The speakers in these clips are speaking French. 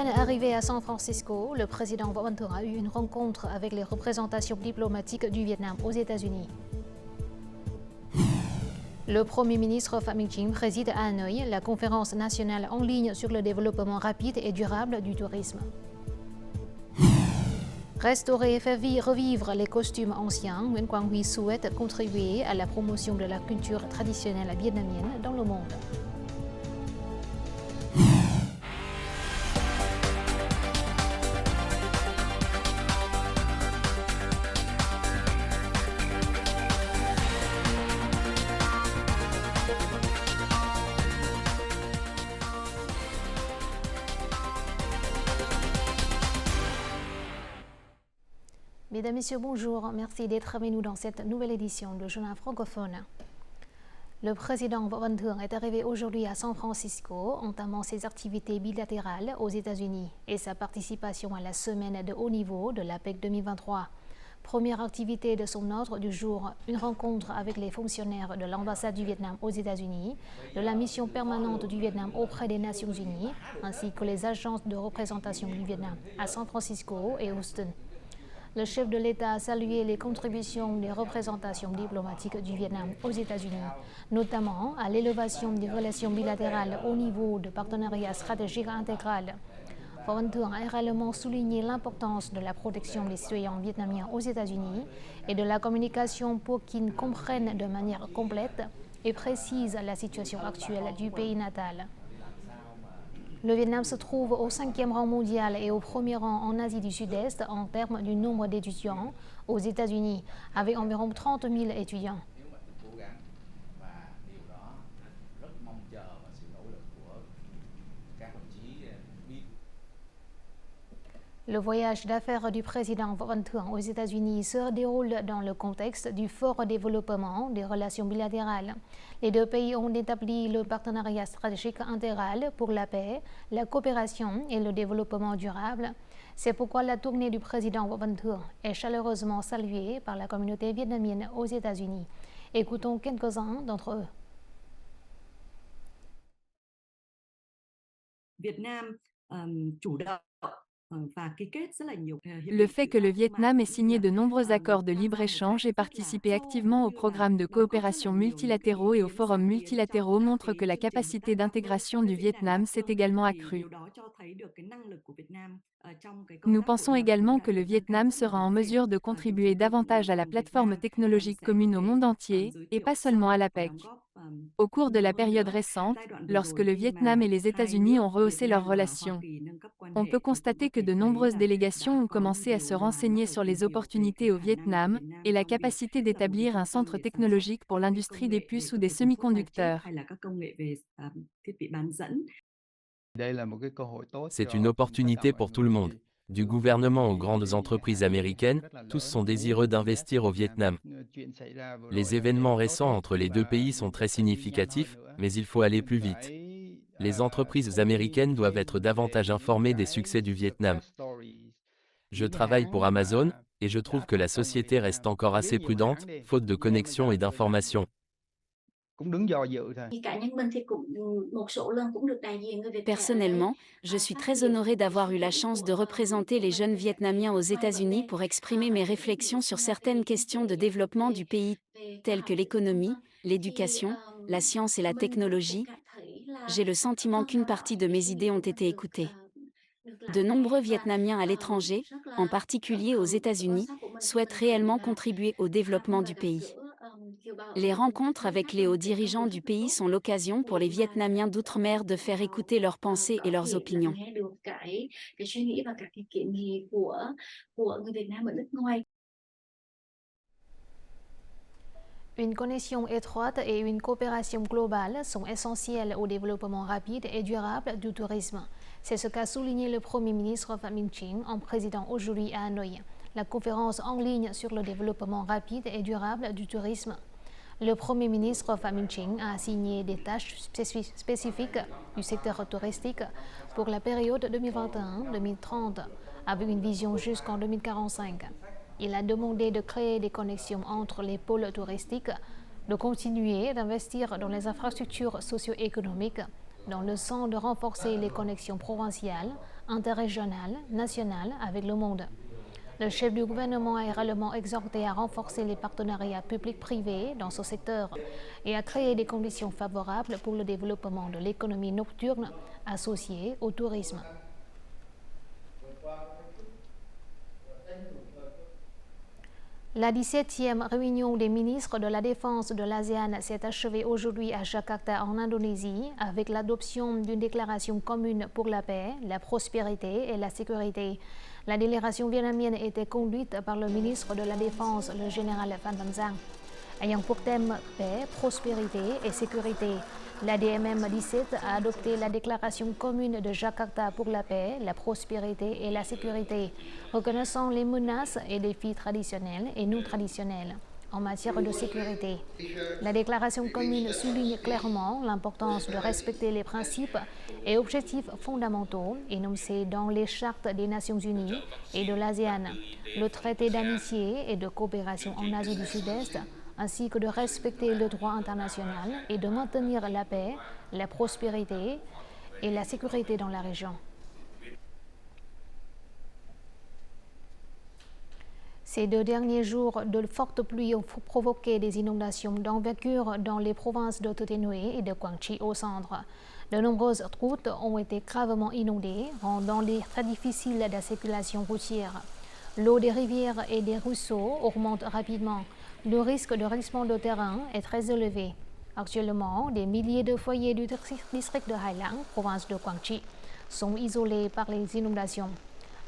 peine arrivé à San Francisco, le président Võ Văn Thưởng a eu une rencontre avec les représentations diplomatiques du Vietnam aux États-Unis. Le Premier ministre Phạm Minh Chính préside à Hanoï la conférence nationale en ligne sur le développement rapide et durable du tourisme. Restaurer et faire revivre les costumes anciens, Nguyễn Quang Huy souhaite contribuer à la promotion de la culture traditionnelle vietnamienne dans le monde. Mesdames, Messieurs, bonjour. Merci d'être avec nous dans cette nouvelle édition de Journal francophone. Le président Võ Văn Thưởng est arrivé aujourd'hui à San Francisco, entamant ses activités bilatérales aux États-Unis et sa participation à la semaine de haut niveau de l'APEC 2023. Première activité de son ordre du jour, une rencontre avec les fonctionnaires de l'ambassade du Vietnam aux États-Unis, de la mission permanente du Vietnam auprès des Nations Unies, ainsi que les agences de représentation du Vietnam à San Francisco et Houston. Le chef de l'État a salué les contributions des représentations diplomatiques du Vietnam aux États-Unis, notamment à l'élévation des relations bilatérales au niveau de partenariat stratégique intégral. Võ Văn Thưởng a également souligné l'importance de la protection des citoyens vietnamiens aux États-Unis et de la communication pour qu'ils comprennent de manière complète et précise la situation actuelle du pays natal. Le Vietnam se trouve au 5e rang mondial et au premier rang en Asie du Sud-Est en termes du nombre d'étudiants aux États-Unis, avec environ 30 000 étudiants. Le voyage d'affaires du président Võ Văn Thưởng aux États-Unis se déroule dans le contexte du fort développement des relations bilatérales. Les deux pays ont établi le partenariat stratégique intégral pour la paix, la coopération et le développement durable. C'est pourquoi la tournée du président Võ Văn Thưởng est chaleureusement saluée par la communauté vietnamienne aux États-Unis. Écoutons quelques-uns d'entre eux. Le fait que le Vietnam ait signé de nombreux accords de libre-échange et participé activement aux programmes de coopération multilatéraux et aux forums multilatéraux montre que la capacité d'intégration du Vietnam s'est également accrue. Nous pensons également que le Vietnam sera en mesure de contribuer davantage à la plateforme technologique commune au monde entier, et pas seulement à l'APEC. Au cours de la période récente, lorsque le Vietnam et les États-Unis ont rehaussé leurs relations, on peut constater que de nombreuses délégations ont commencé à se renseigner sur les opportunités au Vietnam et la capacité d'établir un centre technologique pour l'industrie des puces ou des semi-conducteurs. C'est une opportunité pour tout le monde. Du gouvernement aux grandes entreprises américaines, tous sont désireux d'investir au Vietnam. Les événements récents entre les deux pays sont très significatifs, mais il faut aller plus vite. Les entreprises américaines doivent être davantage informées des succès du Vietnam. Je travaille pour Amazon, et je trouve que la société reste encore assez prudente, faute de connexion et d'informations. Personnellement, je suis très honorée d'avoir eu la chance de représenter les jeunes Vietnamiens aux États-Unis pour exprimer mes réflexions sur certaines questions de développement du pays, telles que l'économie, l'éducation, la science et la technologie. J'ai le sentiment qu'une partie de mes idées ont été écoutées. De nombreux Vietnamiens à l'étranger, en particulier aux États-Unis, souhaitent réellement contribuer au développement du pays. Les rencontres avec les hauts dirigeants du pays sont l'occasion pour les Vietnamiens d'outre-mer de faire écouter leurs pensées et leurs opinions. Une connexion étroite et une coopération globale sont essentielles au développement rapide et durable du tourisme. C'est ce qu'a souligné le Premier ministre Phạm Minh Chính en présidant aujourd'hui à Hanoï la conférence en ligne sur le développement rapide et durable du tourisme. Le Premier ministre Phạm Minh Chính a assigné des tâches spécifiques du secteur touristique pour la période 2021-2030, avec une vision jusqu'en 2045. Il a demandé de créer des connexions entre les pôles touristiques, de continuer d'investir dans les infrastructures socio-économiques, dans le sens de renforcer les connexions provinciales interrégional, national avec le monde. Le chef du gouvernement a également exhorté à renforcer les partenariats publics-privés dans ce secteur et à créer des conditions favorables pour le développement de l'économie nocturne associée au tourisme. La 17e réunion des ministres de la Défense de l'ASEAN s'est achevée aujourd'hui à Jakarta en Indonésie avec l'adoption d'une déclaration commune pour la paix, la prospérité et la sécurité. La délégation vietnamienne était conduite par le ministre de la Défense, le général Phan Van Giang. Ayant pour thème paix, prospérité et sécurité, la DMM 17 a adopté la déclaration commune de Jakarta pour la paix, la prospérité et la sécurité, reconnaissant les menaces et défis traditionnels et non traditionnels en matière de sécurité. La déclaration commune souligne clairement l'importance de respecter les principes et objectifs fondamentaux énoncés dans les chartes des Nations Unies et de l'ASEAN, le traité d'amitié et de coopération en Asie du Sud-Est, ainsi que de respecter le droit international et de maintenir la paix, la prospérité et la sécurité dans la région. Ces 2 derniers jours, de fortes pluies ont provoqué des inondations d'envergure dans les provinces de Thừa Thiên Huế et de Quảng Trị au centre. De nombreuses routes ont été gravement inondées, rendant-les très difficiles la circulation routière. L'eau des rivières et des ruisseaux augmente rapidement. Le risque de glissement de terrain est très élevé. Actuellement, des milliers de foyers du district de Hai Lăng, province de Quảng Trị, sont isolés par les inondations.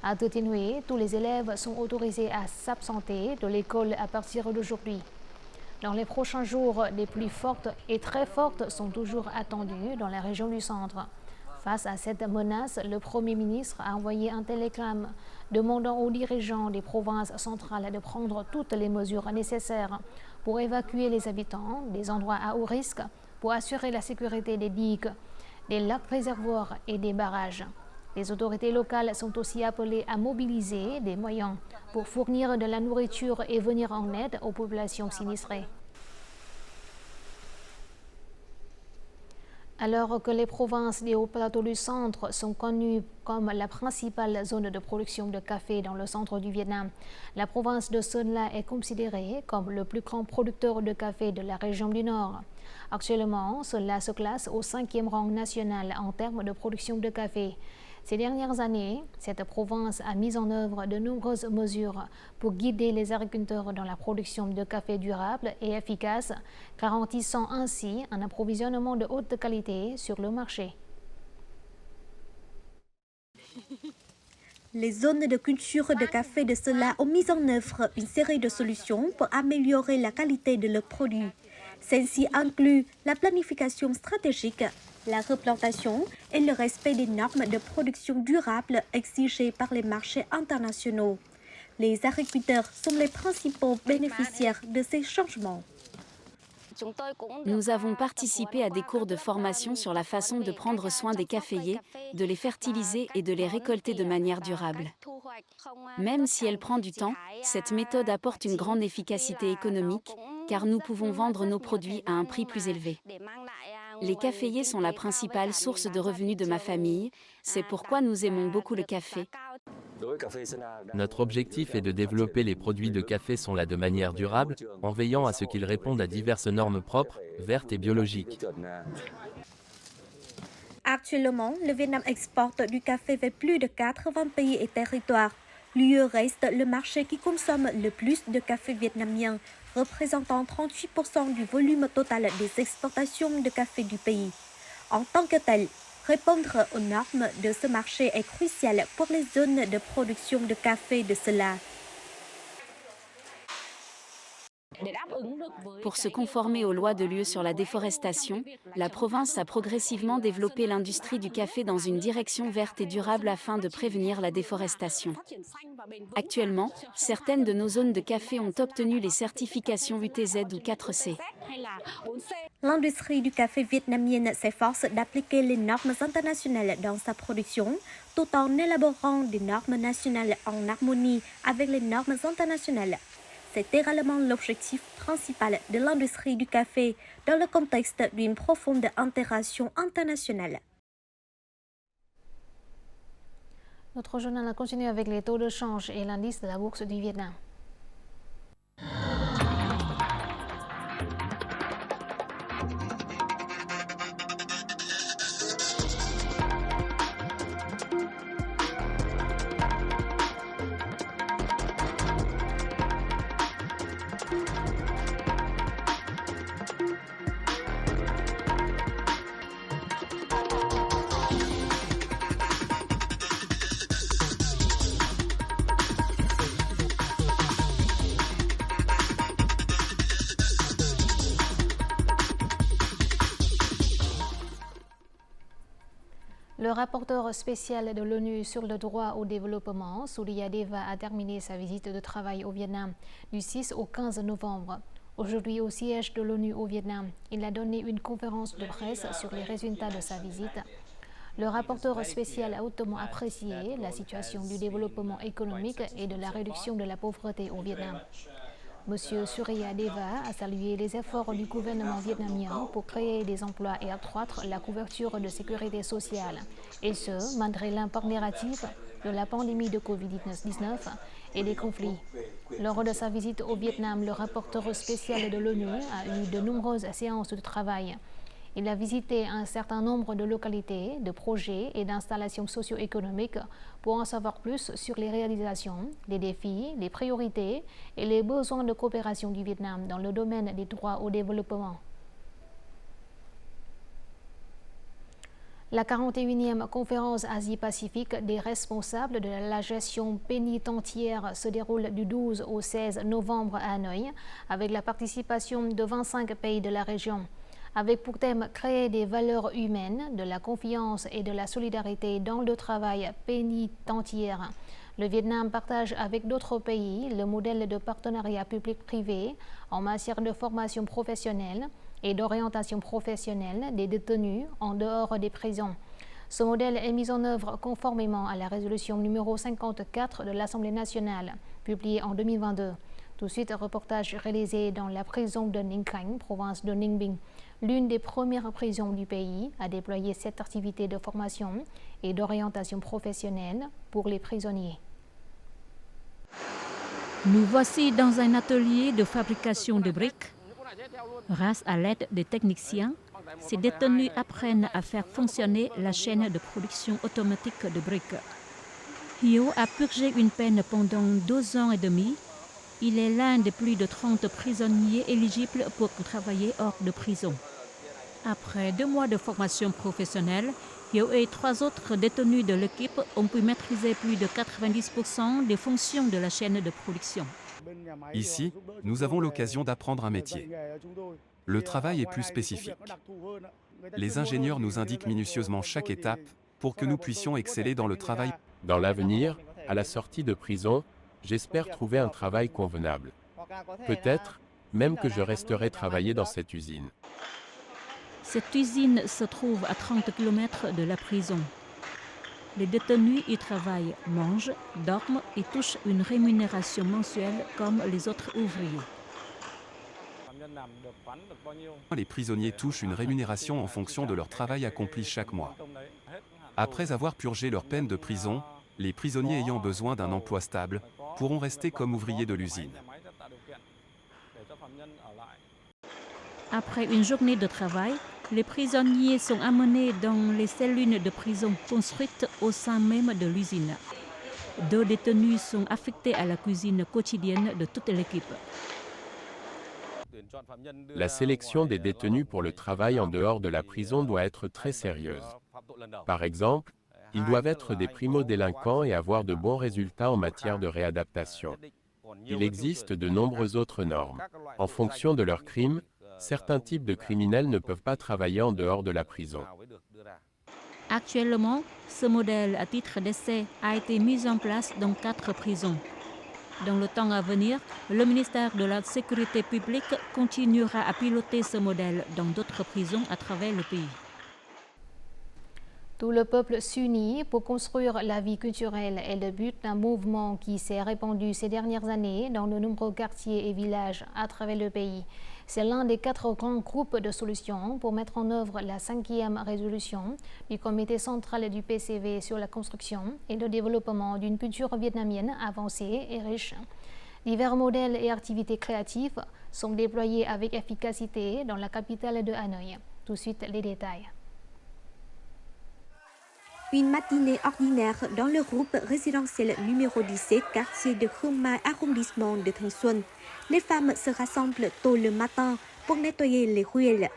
À Thừa Thiên Huế, tous les élèves sont autorisés à s'absenter de l'école à partir d'aujourd'hui. Dans les prochains jours, des pluies fortes et très fortes sont toujours attendues dans la région du centre. Face à cette menace, le Premier ministre a envoyé un télégramme demandant aux dirigeants des provinces centrales de prendre toutes les mesures nécessaires pour évacuer les habitants des endroits à haut risque, pour assurer la sécurité des digues, des lacs réservoirs et des barrages. Les autorités locales sont aussi appelées à mobiliser des moyens pour fournir de la nourriture et venir en aide aux populations sinistrées. Alors que les provinces des hauts plateaux du centre sont connues comme la principale zone de production de café dans le centre du Vietnam, la province de Sơn La est considérée comme le plus grand producteur de café de la région du Nord. Actuellement, Sơn La se classe au 5e rang national en termes de production de café. Ces dernières années, cette province a mis en œuvre de nombreuses mesures pour guider les agriculteurs dans la production de café durable et efficace, garantissant ainsi un approvisionnement de haute qualité sur le marché. Les zones de culture de café de Sơn La ont mis en œuvre une série de solutions pour améliorer la qualité de leurs produits. Celles-ci incluent la planification stratégique, la replantation et le respect des normes de production durable exigées par les marchés internationaux. Les agriculteurs sont les principaux bénéficiaires de ces changements. Nous avons participé à des cours de formation sur la façon de prendre soin des caféiers, de les fertiliser et de les récolter de manière durable. Même si elle prend du temps, cette méthode apporte une grande efficacité économique, car nous pouvons vendre nos produits à un prix plus élevé. Les caféiers sont la principale source de revenus de ma famille, c'est pourquoi nous aimons beaucoup le café. Notre objectif est de développer les produits de café Sơn La de manière durable, en veillant à ce qu'ils répondent à diverses normes propres, vertes et biologiques. Actuellement, le Vietnam exporte du café vers plus de 80 pays et territoires. L'UE reste le marché qui consomme le plus de café vietnamien, représentant 38% du volume total des exportations de café du pays. En tant que tel, répondre aux normes de ce marché est crucial pour les zones de production de café de Sơn La. Pour se conformer aux lois de l'UE sur la déforestation, la province a progressivement développé l'industrie du café dans une direction verte et durable afin de prévenir la déforestation. Actuellement, certaines de nos zones de café ont obtenu les certifications UTZ ou 4C. L'industrie du café vietnamienne s'efforce d'appliquer les normes internationales dans sa production, tout en élaborant des normes nationales en harmonie avec les normes internationales. C'est également l'objectif principal de l'industrie du café dans le contexte d'une profonde intégration internationale. Notre journal continue avec les taux de change et l'indice de la bourse du Vietnam. Le rapporteur spécial de l'ONU sur le droit au développement, Surya Deva, a terminé sa visite de travail au Vietnam du 6 au 15 novembre. Aujourd'hui, au siège de l'ONU au Vietnam, il a donné une conférence de presse sur les résultats de sa visite. Le rapporteur spécial a hautement apprécié la situation du développement économique et de la réduction de la pauvreté au Vietnam. Monsieur Surya Deva a salué les efforts du gouvernement vietnamien pour créer des emplois et accroître la couverture de sécurité sociale, et ce, malgré l'impact négatif de la pandémie de Covid-19 et des conflits. Lors de sa visite au Vietnam, le rapporteur spécial de l'ONU a eu de nombreuses séances de travail. Il a visité un certain nombre de localités, de projets et d'installations socio-économiques pour en savoir plus sur les réalisations, les défis, les priorités et les besoins de coopération du Vietnam dans le domaine des droits au développement. La 41e conférence Asie-Pacifique des responsables de la gestion pénitentiaire se déroule du 12 au 16 novembre à Hanoï, avec la participation de 25 pays de la région. Avec pour thème créer des valeurs humaines, de la confiance et de la solidarité dans le travail pénitentiaire. Le Vietnam partage avec d'autres pays le modèle de partenariat public-privé en matière de formation professionnelle et d'orientation professionnelle des détenus en dehors des prisons. Ce modèle est mis en œuvre conformément à la résolution numéro 54 de l'Assemblée nationale, publiée en 2022. Tout de suite, un reportage réalisé dans la prison de Ninh Khánh, province de Ninh Bình. L'une des premières prisons du pays a déployé cette activité de formation et d'orientation professionnelle pour les prisonniers. Nous voici dans un atelier de fabrication de briques. Grâce à l'aide des techniciens, ces détenus apprennent à faire fonctionner la chaîne de production automatique de briques. Hyo a purgé une peine pendant 2 ans et demi. Il est l'un des plus de 30 prisonniers éligibles pour travailler hors de prison. Après 2 mois de formation professionnelle, Hyo et 3 autres détenus de l'équipe ont pu maîtriser plus de 90% des fonctions de la chaîne de production. Ici, nous avons l'occasion d'apprendre un métier. Le travail est plus spécifique. Les ingénieurs nous indiquent minutieusement chaque étape pour que nous puissions exceller dans le travail. Dans l'avenir, à la sortie de prison, j'espère trouver un travail convenable. Peut-être même que je resterai travailler dans cette usine. Cette usine se trouve à 30 km de la prison. Les détenus y travaillent, mangent, dorment et touchent une rémunération mensuelle comme les autres ouvriers. Les prisonniers touchent une rémunération en fonction de leur travail accompli chaque mois. Après avoir purgé leur peine de prison, les prisonniers ayant besoin d'un emploi stable pourront rester comme ouvriers de l'usine. Après une journée de travail, les prisonniers sont amenés dans les cellules de prison construites au sein même de l'usine. 2 détenus sont affectés à la cuisine quotidienne de toute l'équipe. La sélection des détenus pour le travail en dehors de la prison doit être très sérieuse. Par exemple, ils doivent être des primo-délinquants et avoir de bons résultats en matière de réadaptation. Il existe de nombreuses autres normes. En fonction de leurs crimes, certains types de criminels ne peuvent pas travailler en dehors de la prison. Actuellement, ce modèle à titre d'essai a été mis en place dans 4 prisons. Dans le temps à venir, le ministère de la Sécurité publique continuera à piloter ce modèle dans d'autres prisons à travers le pays. Tout le peuple s'unit pour construire la vie culturelle est le but d'un mouvement qui s'est répandu ces dernières années dans de nombreux quartiers et villages à travers le pays. C'est l'un des 4 grands groupes de solutions pour mettre en œuvre la 5e résolution du comité central du PCV sur la construction et le développement d'une culture vietnamienne avancée et riche. Divers modèles et activités créatives sont déployés avec efficacité dans la capitale de Hanoï. Tout de suite, les détails. Une matinée ordinaire dans le groupe résidentiel numéro 17, quartier de Khương Mai, arrondissement de Thanh Xuân. Les femmes se rassemblent tôt le matin pour nettoyer les ruelles.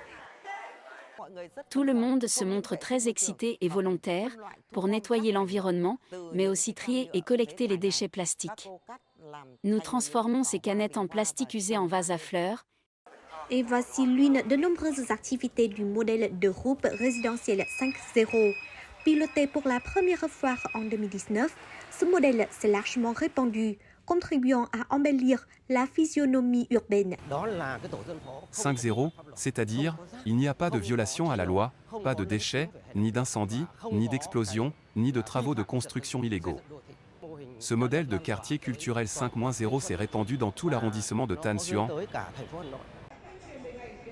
Tout le monde se montre très excité et volontaire pour nettoyer l'environnement, mais aussi trier et collecter les déchets plastiques. Nous transformons ces canettes en plastique usé en vase à fleurs. Et voici l'une de nombreuses activités du modèle de groupe résidentiel 5.0. Piloté pour la première fois en 2019, ce modèle s'est largement répandu, contribuant à embellir la physionomie urbaine. 5.0, c'est-à-dire, il n'y a pas de violation à la loi, pas de déchets, ni d'incendie, ni d'explosion, ni de travaux de construction illégaux. Ce modèle de quartier culturel 5.0 s'est répandu dans tout l'arrondissement de Thanh Xuân.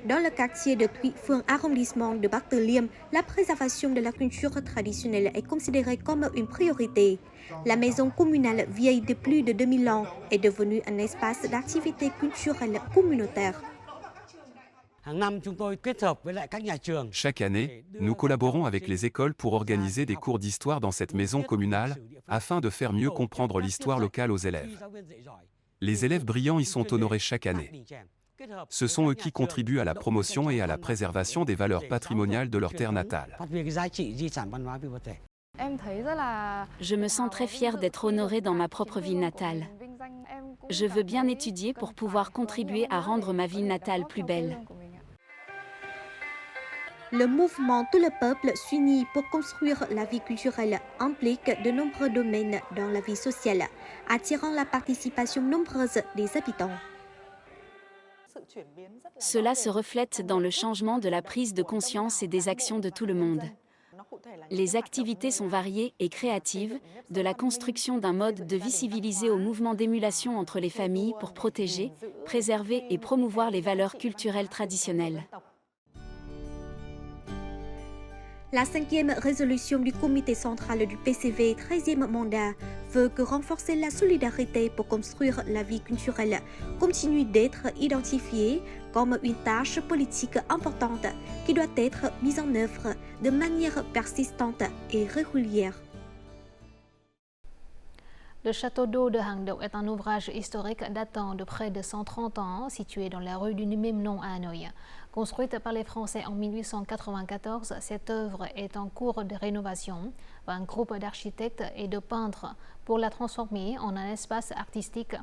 Dans le quartier de Thụy Phương, arrondissement de Bắc Từ Liêm, la préservation de la culture traditionnelle est considérée comme une priorité. La maison communale vieille de plus de 2000 ans est devenue un espace d'activité culturelle communautaire. Chaque année, nous collaborons avec les écoles pour organiser des cours d'histoire dans cette maison communale, afin de faire mieux comprendre l'histoire locale aux élèves. Les élèves brillants y sont honorés chaque année. Ce sont eux qui contribuent à la promotion et à la préservation des valeurs patrimoniales de leur terre natale. Je me sens très fière d'être honorée dans ma propre ville natale. Je veux bien étudier pour pouvoir contribuer à rendre ma ville natale plus belle. Le mouvement Tout le peuple s'unit pour construire la vie culturelle implique de nombreux domaines dans la vie sociale, attirant la participation nombreuse des habitants. Cela se reflète dans le changement de la prise de conscience et des actions de tout le monde. Les activités sont variées et créatives, de la construction d'un mode de vie civilisé au mouvement d'émulation entre les familles pour protéger, préserver et promouvoir les valeurs culturelles traditionnelles. La 5e résolution du comité central du PCV 13e mandat veut que renforcer la solidarité pour construire la vie culturelle continue d'être identifiée comme une tâche politique importante qui doit être mise en œuvre de manière persistante et régulière. Le château d'eau de Hang Do est un ouvrage historique datant de près de 130 ans, situé dans la rue du même nom à Hanoï. Construite par les Français en 1894, cette œuvre est en cours de rénovation par un groupe d'architectes et de peintres pour la transformer en un espace artistique.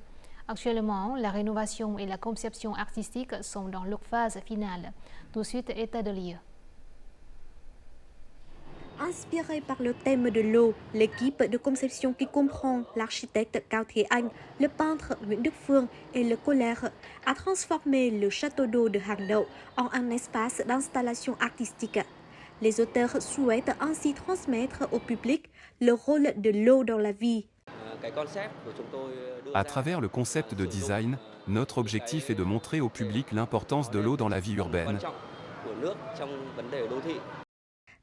Actuellement, la rénovation et la conception artistique sont dans leur phase finale. Tout de suite, état de lieu. Inspiré par le thème de l'eau, l'équipe de conception qui comprend l'architecte Cao Thế Anh, le peintre Nguyễn Đức Phương et le colleur a transformé le château d'eau de Hang Do en un espace d'installation artistique. Les auteurs souhaitent ainsi transmettre au public le rôle de l'eau dans la vie. À travers le concept de design, notre objectif est de montrer au public l'importance de l'eau dans la vie urbaine.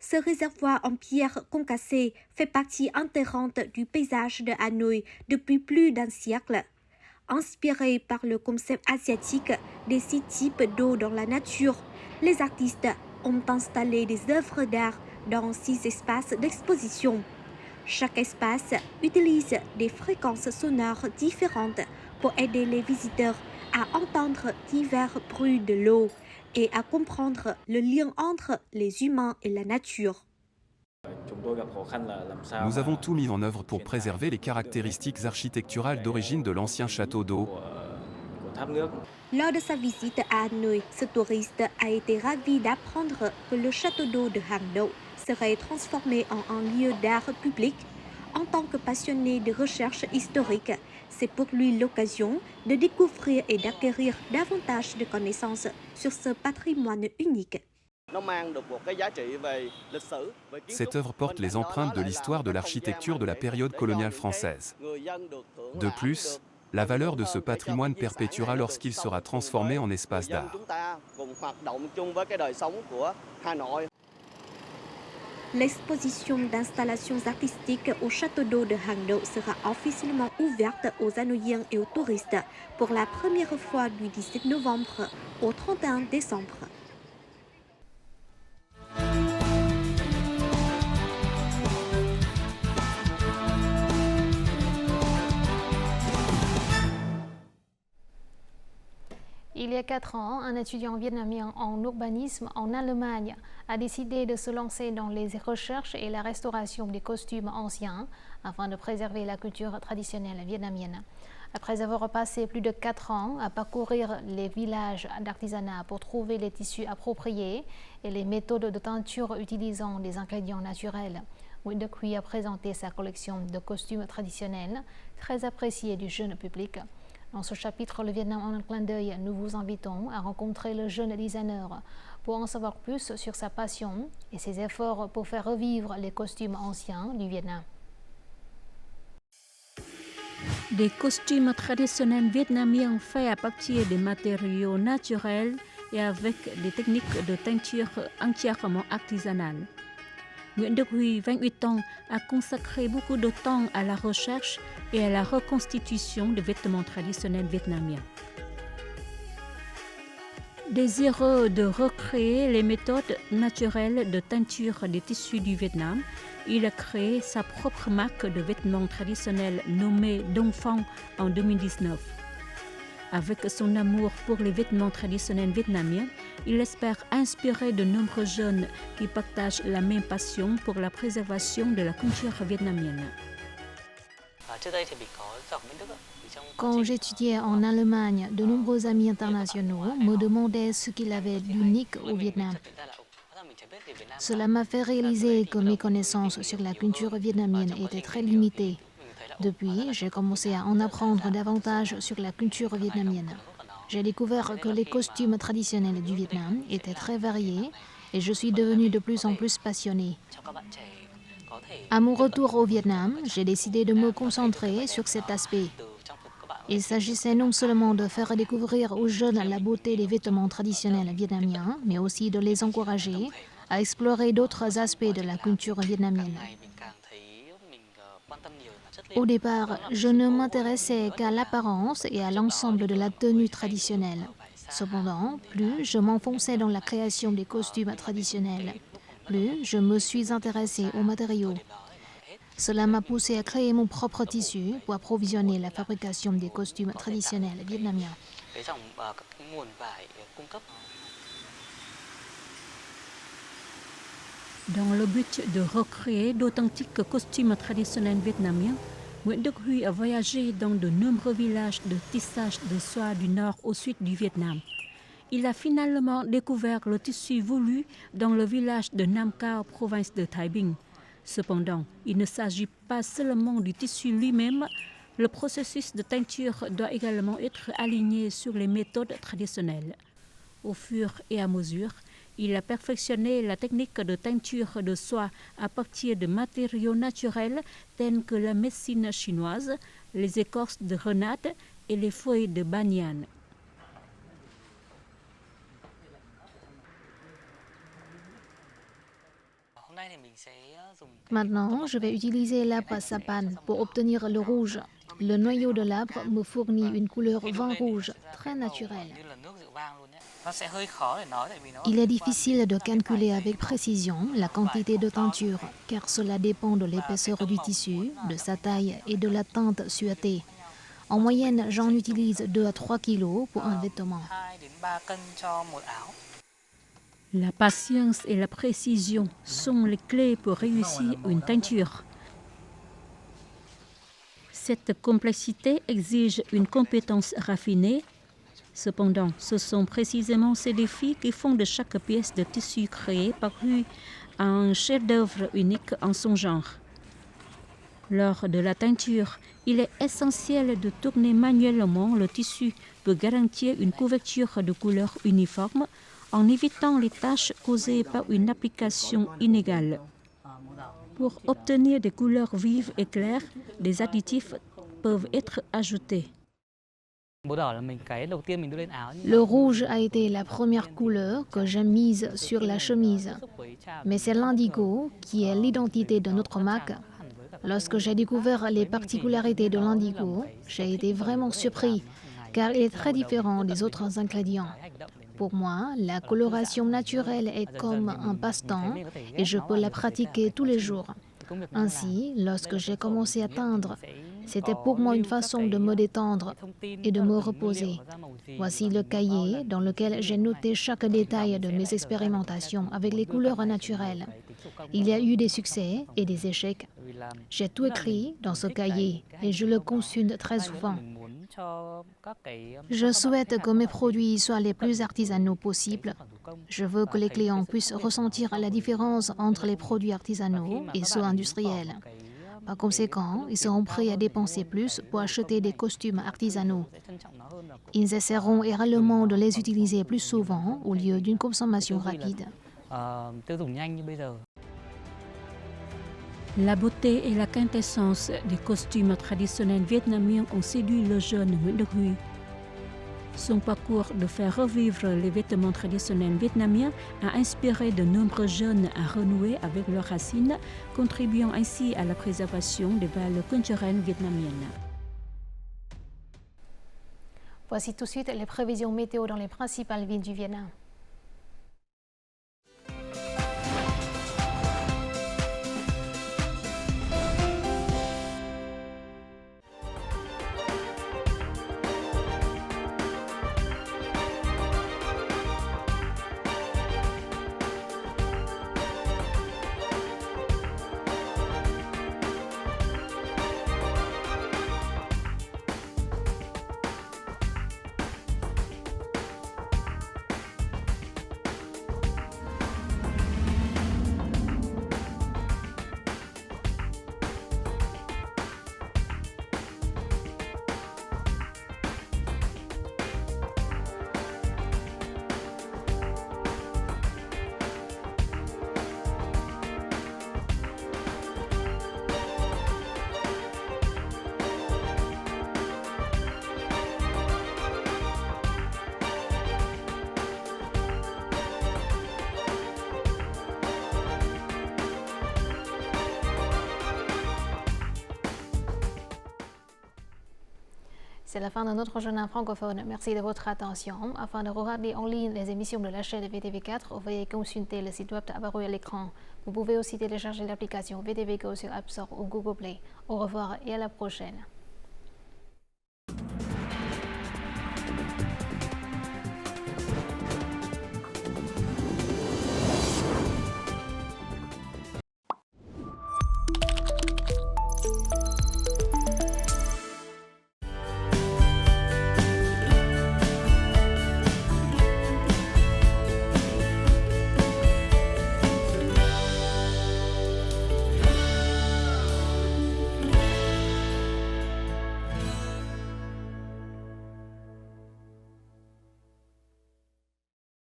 Ce réservoir en pierre concassée fait partie intégrante du paysage de Hanoï depuis plus d'un siècle. Inspiré par le concept asiatique des 6 types d'eau dans la nature, les artistes ont installé des œuvres d'art dans 6 espaces d'exposition. Chaque espace utilise des fréquences sonores différentes pour aider les visiteurs à entendre divers bruits de l'eau et à comprendre le lien entre les humains et la nature. Nous avons tout mis en œuvre pour préserver les caractéristiques architecturales d'origine de l'ancien château d'eau. Lors de sa visite à Hanoï, ce touriste a été ravi d'apprendre que le château d'eau de Hang Do serait transformé en un lieu d'art public. En tant que passionné de recherche historique, c'est pour lui l'occasion de découvrir et d'acquérir davantage de connaissances sur ce patrimoine unique. Cette œuvre porte les empreintes de l'histoire de l'architecture de la période coloniale française. De plus, la valeur de ce patrimoine perpétuera lorsqu'il sera transformé en espace d'art. L'exposition d'installations artistiques au château d'eau de Hang Do sera officiellement ouverte aux Hanoïens et aux touristes pour la première fois du 17 novembre au 31 décembre. Il y a 4 ans, un étudiant vietnamien en urbanisme en Allemagne a décidé de se lancer dans les recherches et la restauration des costumes anciens afin de préserver la culture traditionnelle vietnamienne. Après avoir passé plus de 4 ans à parcourir les villages d'artisanat pour trouver les tissus appropriés et les méthodes de teinture utilisant des ingrédients naturels, Nguyễn Đức Huy a présenté sa collection de costumes traditionnels, très appréciée du jeune public. Dans ce chapitre, le Vietnam en un clin d'œil, nous vous invitons à rencontrer le jeune designer pour en savoir plus sur sa passion et ses efforts pour faire revivre les costumes anciens du Vietnam. Des costumes traditionnels vietnamiens faits à partir de matériaux naturels et avec des techniques de teinture entièrement artisanales. Nguyễn Đức Huy, 28 ans, a consacré beaucoup de temps à la recherche et à la reconstitution de vêtements traditionnels vietnamiens. Désireux de recréer les méthodes naturelles de teinture des tissus du Vietnam, il a créé sa propre marque de vêtements traditionnels nommée Dong Phong en 2019. Avec son amour pour les vêtements traditionnels vietnamiens, il espère inspirer de nombreux jeunes qui partagent la même passion pour la préservation de la culture vietnamienne. Quand j'étudiais en Allemagne, de nombreux amis internationaux me demandaient ce qu'il avait d'unique au Vietnam. Cela m'a fait réaliser que mes connaissances sur la culture vietnamienne étaient très limitées. Depuis, j'ai commencé à en apprendre davantage sur la culture vietnamienne. J'ai découvert que les costumes traditionnels du Vietnam étaient très variés et je suis devenue de plus en plus passionnée. À mon retour au Vietnam, j'ai décidé de me concentrer sur cet aspect. Il s'agissait non seulement de faire découvrir aux jeunes la beauté des vêtements traditionnels vietnamiens, mais aussi de les encourager à explorer d'autres aspects de la culture vietnamienne. Au départ, je ne m'intéressais qu'à l'apparence et à l'ensemble de la tenue traditionnelle. Cependant, plus je m'enfonçais dans la création des costumes traditionnels, plus je me suis intéressée aux matériaux. Cela m'a poussé à créer mon propre tissu pour approvisionner la fabrication des costumes traditionnels vietnamiens. Dans le but de recréer d'authentiques costumes traditionnels vietnamiens, Nguyễn Đức Huy a voyagé dans de nombreux villages de tissage de soie du nord au sud du Vietnam. Il a finalement découvert le tissu voulu dans le village de Nam Cao, province de Thái Bình. Cependant, il ne s'agit pas seulement du tissu lui-même. Le processus de teinture doit également être aligné sur les méthodes traditionnelles. Au fur et à mesure, il a perfectionné la technique de teinture de soie à partir de matériaux naturels tels que la médecine chinoise, les écorces de grenade et les feuilles de banyan. Maintenant, je vais utiliser l'arbre sapane pour obtenir le rouge. Le noyau de l'arbre me fournit une couleur vin rouge, très naturelle. Il est difficile de calculer avec précision la quantité de teinture, car cela dépend de l'épaisseur du tissu, de sa taille et de la teinte souhaitée. En moyenne, j'en utilise 2 à 3 kilos pour un vêtement. La patience et la précision sont les clés pour réussir une teinture. Cette complexité exige une compétence raffinée. Cependant, ce sont précisément ces défis qui font de chaque pièce de tissu créée par lui un chef-d'œuvre unique en son genre. Lors de la teinture, il est essentiel de tourner manuellement le tissu pour garantir une couverture de couleurs uniforme en évitant les taches causées par une application inégale. Pour obtenir des couleurs vives et claires, des additifs peuvent être ajoutés. Le rouge a été la première couleur que j'ai mise sur la chemise. Mais c'est l'indigo qui est l'identité de notre marque. Lorsque j'ai découvert les particularités de l'indigo, j'ai été vraiment surpris car il est très différent des autres ingrédients. Pour moi, la coloration naturelle est comme un passe-temps et je peux la pratiquer tous les jours. Ainsi, lorsque j'ai commencé à teindre, c'était pour moi une façon de me détendre et de me reposer. Voici le cahier dans lequel j'ai noté chaque détail de mes expérimentations avec les couleurs naturelles. Il y a eu des succès et des échecs. J'ai tout écrit dans ce cahier et je le consulte très souvent. Je souhaite que mes produits soient les plus artisanaux possibles. Je veux que les clients puissent ressentir la différence entre les produits artisanaux et ceux industriels. Par conséquent, ils seront prêts à dépenser plus pour acheter des costumes artisanaux. Ils essaieront également de les utiliser plus souvent au lieu d'une consommation rapide. La beauté et la quintessence des costumes traditionnels vietnamiens ont séduit le jeune Nguyễn Đức Huy. Son parcours de faire revivre les vêtements traditionnels vietnamiens a inspiré de nombreux jeunes à renouer avec leurs racines, contribuant ainsi à la préservation des valeurs culturelles vietnamiennes. Voici tout de suite les prévisions météo dans les principales villes du Vietnam. C'est la fin de notre journal francophone. Merci de votre attention. Afin de regarder en ligne les émissions de la chaîne VTV4, veuillez consulter le site web apparu à l'écran. Vous pouvez aussi télécharger l'application VTV Go sur App Store ou Google Play. Au revoir et à la prochaine.